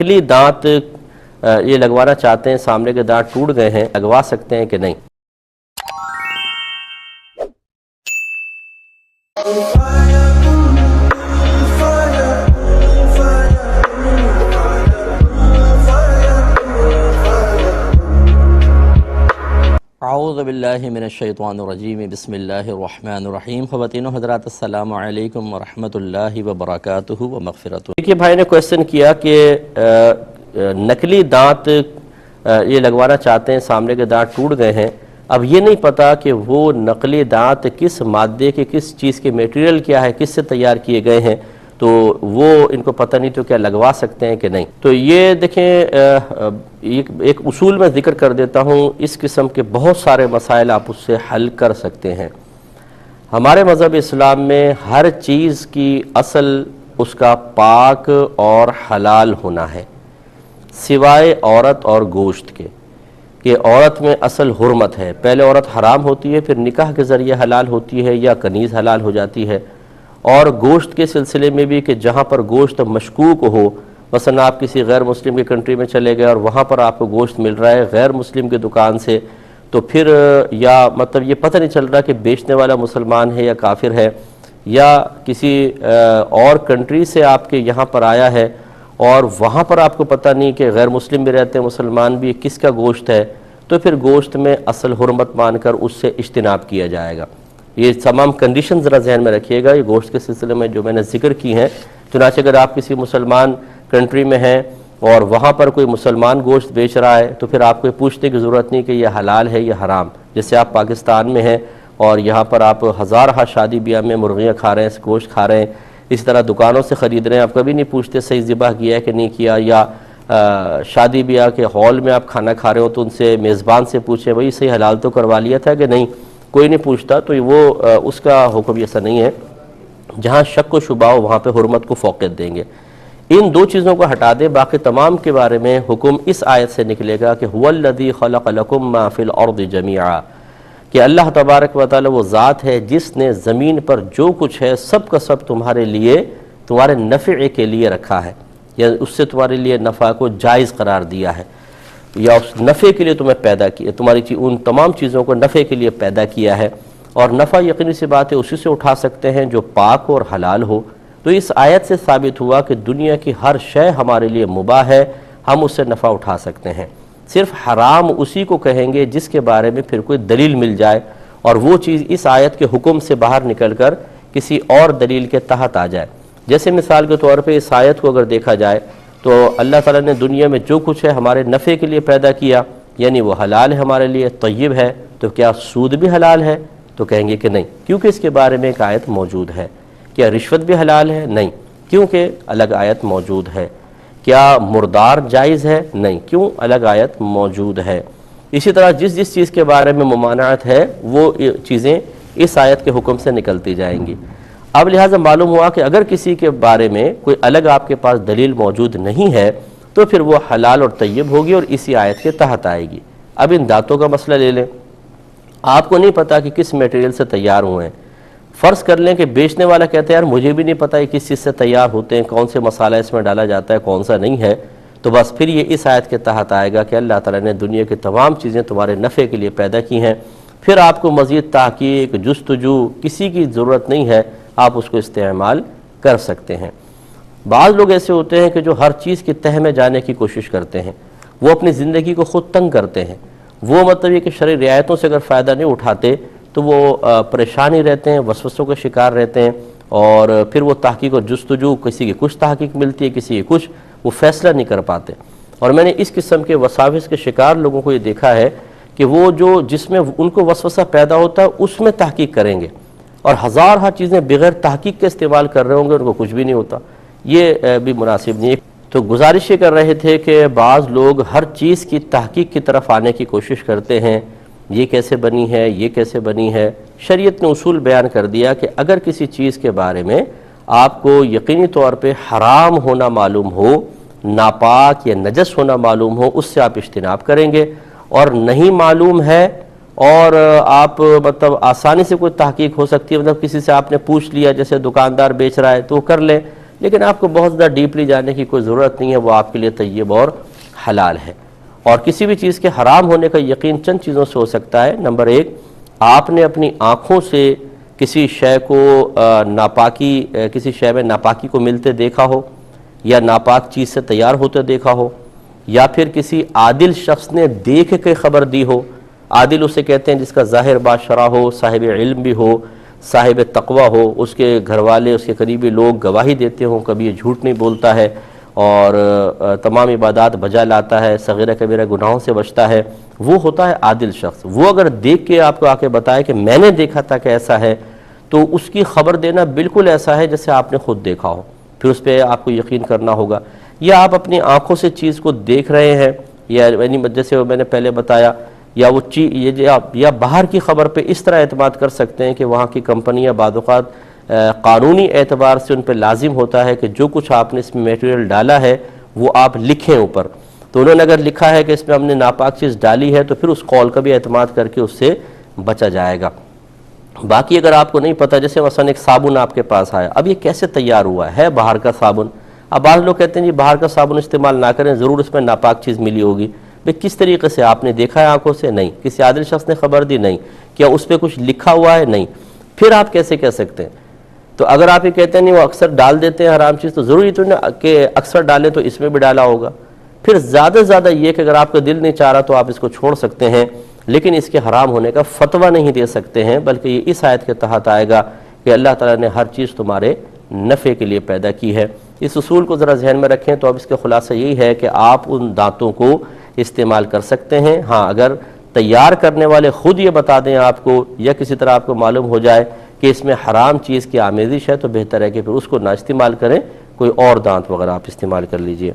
نکلی دانت یہ لگوانا چاہتے ہیں، سامنے کے دانت ٹوٹ گئے ہیں، لگوا سکتے ہیں کہ نہیں؟ اعوذ باللہ من الشیطان الرجیم، بسم اللہ الرحمن الرحیم۔ خواتین و حضرات، السلام علیکم ورحمۃ اللہ وبرکاتہ و مغفرتہ۔ دیکھیے، بھائی نے کویسچن کیا کہ نکلی دانت یہ لگوانا چاہتے ہیں، سامنے کے دانت ٹوٹ گئے ہیں، اب یہ نہیں پتا کہ وہ نقلی دانت کس مادے کے، کس چیز کے میٹیریل کیا ہے، کس سے تیار کیے گئے ہیں، تو وہ ان کو پتہ نہیں، تو کیا لگوا سکتے ہیں کہ نہیں؟ تو یہ دیکھیں، ایک اصول میں ذکر کر دیتا ہوں، اس قسم کے بہت سارے مسائل آپ اس سے حل کر سکتے ہیں۔ ہمارے مذہب اسلام میں ہر چیز کی اصل اس کا پاک اور حلال ہونا ہے، سوائے عورت اور گوشت کے، کہ عورت میں اصل حرمت ہے، پہلے عورت حرام ہوتی ہے، پھر نکاح کے ذریعے حلال ہوتی ہے یا کنیز حلال ہو جاتی ہے۔ اور گوشت کے سلسلے میں بھی کہ جہاں پر گوشت مشکوک ہو، مثلا آپ کسی غیر مسلم کی کنٹری میں چلے گئے اور وہاں پر آپ کو گوشت مل رہا ہے غیر مسلم کی دکان سے، تو پھر یا مطلب یہ پتہ نہیں چل رہا کہ بیچنے والا مسلمان ہے یا کافر ہے، یا کسی اور کنٹری سے آپ کے یہاں پر آیا ہے اور وہاں پر آپ کو پتہ نہیں کہ غیر مسلم بھی رہتے ہیں، مسلمان بھی، کس کا گوشت ہے، تو پھر گوشت میں اصل حرمت مان کر اس سے اجتناب کیا جائے گا۔ یہ تمام کنڈیشن ذرا ذہن میں رکھیے گا، یہ گوشت کے سلسلے میں جو میں نے ذکر کی ہیں۔ چنانچہ اگر آپ کسی مسلمان کنٹری میں ہیں اور وہاں پر کوئی مسلمان گوشت بیچ رہا ہے، تو پھر آپ کو پوچھنے کی ضرورت نہیں کہ یہ حلال ہے یا حرام۔ جیسے آپ پاکستان میں ہیں اور یہاں پر آپ ہزارہ شادی بیاہ میں مرغیاں کھا رہے ہیں، گوشت کھا رہے ہیں، اسی طرح دکانوں سے خرید رہے ہیں، آپ کبھی نہیں پوچھتے صحیح ذبح کیا ہے کہ نہیں کیا، یا شادی بیاہ کے ہال میں آپ کھانا کھا رہے ہو تو ان سے میزبان سے پوچھیں بھئی صحیح حلال تو کروا لیا تھا کہ نہیں، کوئی نہیں پوچھتا، تو وہ اس کا حکم ایسا نہیں ہے۔ جہاں شک و شبہ ہو وہاں پہ حرمت کو فوقیت دیں گے۔ ان دو چیزوں کو ہٹا دیں، باقی تمام کے بارے میں حکم اس آیت سے نکلے گا کہ هو الذی خلق لکم ما فی الارض جمیعا، کہ اللہ تبارک و تعالی وہ ذات ہے جس نے زمین پر جو کچھ ہے سب کا سب تمہارے لیے، تمہارے نفع کے لیے رکھا ہے، یا اس سے تمہارے لیے نفع کو جائز قرار دیا ہے، یا اس نفع کے لیے تمہیں پیدا کیا، تمہاری ان تمام چیزوں کو نفع کے لیے پیدا کیا ہے۔ اور نفع یقینی سی بات ہے اسی سے اٹھا سکتے ہیں جو پاک اور حلال ہو۔ تو اس آیت سے ثابت ہوا کہ دنیا کی ہر شے ہمارے لیے مباح ہے، ہم اس سے نفع اٹھا سکتے ہیں، صرف حرام اسی کو کہیں گے جس کے بارے میں پھر کوئی دلیل مل جائے اور وہ چیز اس آیت کے حکم سے باہر نکل کر کسی اور دلیل کے تحت آ جائے۔ جیسے مثال کے طور پہ اس آیت کو اگر دیکھا جائے تو اللہ تعالیٰ نے دنیا میں جو کچھ ہے ہمارے نفع کے لیے پیدا کیا، یعنی وہ حلال ہے ہمارے لیے، طیب ہے، تو کیا سود بھی حلال ہے؟ تو کہیں گے کہ نہیں، کیونکہ اس کے بارے میں ایک آیت موجود ہے۔ کیا رشوت بھی حلال ہے؟ نہیں، کیونکہ الگ آیت موجود ہے۔ کیا مردار جائز ہے؟ نہیں، کیوں؟ الگ آیت موجود ہے۔ اسی طرح جس چیز کے بارے میں ممانعت ہے وہ چیزیں اس آیت کے حکم سے نکلتی جائیں گی۔ اب لہٰذا معلوم ہوا کہ اگر کسی کے بارے میں کوئی الگ آپ کے پاس دلیل موجود نہیں ہے تو پھر وہ حلال اور طیب ہوگی اور اسی آیت کے تحت آئے گی۔ اب ان دانتوں کا مسئلہ لے لیں، آپ کو نہیں پتا کہ کس میٹیریل سے تیار ہوئے ہیں، فرض کر لیں کہ بیچنے والا کہتا ہے یار مجھے بھی نہیں پتا یہ کس چیز سے تیار ہوتے ہیں، کون سے مسالہ اس میں ڈالا جاتا ہے، کون سا نہیں ہے، تو بس پھر یہ اس آیت کے تحت آئے گا کہ اللہ تعالیٰ نے دنیا کی تمام چیزیں تمہارے نفع کے لیے پیدا کی ہیں، پھر آپ کو مزید تحقیق، جستجو کسی کی ضرورت نہیں ہے، آپ اس کو استعمال کر سکتے ہیں۔ بعض لوگ ایسے ہوتے ہیں کہ جو ہر چیز کی تہ میں جانے کی کوشش کرتے ہیں، وہ اپنی زندگی کو خود تنگ کرتے ہیں، وہ مطلب یہ کہ شرعی رعایتوں سے اگر فائدہ نہیں اٹھاتے تو وہ پریشانی رہتے ہیں، وسوسوں کا شکار رہتے ہیں، اور پھر وہ تحقیق اور جستجو، کسی کی کچھ تحقیق ملتی ہے، کسی کی کچھ، وہ فیصلہ نہیں کر پاتے۔ اور میں نے اس قسم کے وساوس کے شکار لوگوں کو یہ دیکھا ہے کہ وہ جس میں ان کو وسوسہ پیدا ہوتا ہے اس میں تحقیق کریں گے، اور ہزارہ چیزیں بغیر تحقیق کے استعمال کر رہے ہوں گے، ان کو کچھ بھی نہیں ہوتا، یہ بھی مناسب نہیں ہے۔ تو گزارش یہ کر رہے تھے کہ بعض لوگ ہر چیز کی تحقیق کی طرف آنے کی کوشش کرتے ہیں، یہ کیسے بنی ہے، یہ کیسے بنی ہے۔ شریعت نے اصول بیان کر دیا کہ اگر کسی چیز کے بارے میں آپ کو یقینی طور پہ حرام ہونا معلوم ہو، ناپاک یا نجس ہونا معلوم ہو، اس سے آپ اجتناب کریں گے، اور نہیں معلوم ہے اور آپ مطلب آسانی سے کوئی تحقیق ہو سکتی ہے، مطلب کسی سے آپ نے پوچھ لیا، جیسے دکاندار بیچ رہا ہے تو وہ کر لیں، لیکن آپ کو بہت زیادہ ڈیپلی جاننے کی کوئی ضرورت نہیں ہے، وہ آپ کے لیے طیب اور حلال ہے۔ اور کسی بھی چیز کے حرام ہونے کا یقین چند چیزوں سے ہو سکتا ہے۔ نمبر ایک، آپ نے اپنی آنکھوں سے کسی شے کو کسی شے میں ناپاکی کو ملتے دیکھا ہو، یا ناپاک چیز سے تیار ہوتے دیکھا ہو، یا پھر کسی عادل شخص نے دیکھ کے خبر دی ہو۔ عادل اسے کہتے ہیں جس کا ظاہر باشرہ ہو، صاحب علم بھی ہو، صاحب تقوی ہو، اس کے گھر والے، اس کے قریبی لوگ گواہی دیتے ہوں، کبھی یہ جھوٹ نہیں بولتا ہے اور تمام عبادات بجا لاتا ہے، صغیرہ کبیرہ گناہوں سے بچتا ہے، وہ ہوتا ہے عادل شخص۔ وہ اگر دیکھ کے آپ کو آ کے بتائے کہ میں نے دیکھا تھا کہ ایسا ہے، تو اس کی خبر دینا بالکل ایسا ہے جیسے آپ نے خود دیکھا ہو، پھر اس پہ آپ کو یقین کرنا ہوگا۔ یا آپ اپنی آنکھوں سے چیز کو دیکھ رہے ہیں، یا جیسے میں نے پہلے بتایا، یا باہر کی خبر پہ اس طرح اعتماد کر سکتے ہیں کہ وہاں کی کمپنیاں بعض اوقات قانونی اعتبار سے ان پہ لازم ہوتا ہے کہ جو کچھ آپ نے اس میں میٹیریل ڈالا ہے وہ آپ لکھیں اوپر، تو انہوں نے اگر لکھا ہے کہ اس میں ہم نے ناپاک چیز ڈالی ہے تو پھر اس قول کا بھی اعتماد کر کے اس سے بچا جائے گا۔ باقی اگر آپ کو نہیں پتہ، جیسے مثلا ایک صابن آپ کے پاس آیا، اب یہ کیسے تیار ہوا ہے باہر کا صابن، اب بعض لوگ کہتے ہیں جی باہر کا صابن استعمال نہ کریں، ضرور اس میں ناپاک چیز ملی ہوگی۔ بھئی کس طریقے سے آپ نے دیکھا ہے آنکھوں سے؟ نہیں۔ کسی عادل شخص نے خبر دی؟ نہیں۔ کیا اس پہ کچھ لکھا ہوا ہے؟ نہیں۔ پھر آپ کیسے کہہ سکتے ہیں؟ تو اگر آپ یہ کہتے ہیں نہیں وہ اکثر ڈال دیتے ہیں حرام چیز، تو ضروری تو نہیں کہ اکثر ڈالیں تو اس میں بھی ڈالا ہوگا۔ پھر زیادہ سے زیادہ یہ کہ اگر آپ کا دل نہیں چاہ رہا تو آپ اس کو چھوڑ سکتے ہیں، لیکن اس کے حرام ہونے کا فتویٰ نہیں دے سکتے ہیں، بلکہ یہ اس آیت کے تحت آئے گا کہ اللہ تعالیٰ نے ہر چیز تمہارے نفع کے لیے پیدا کی ہے۔ اس اصول کو ذرا ذہن میں رکھیں تو اب اس کا خلاصہ یہی ہے کہ آپ ان دانتوں کو استعمال کر سکتے ہیں۔ ہاں، اگر تیار کرنے والے خود یہ بتا دیں آپ کو، یا کسی طرح آپ کو معلوم ہو جائے کہ اس میں حرام چیز کی آمیزش ہے، تو بہتر ہے کہ پھر اس کو نہ استعمال کریں، کوئی اور دانت وغیرہ آپ استعمال کر لیجئے۔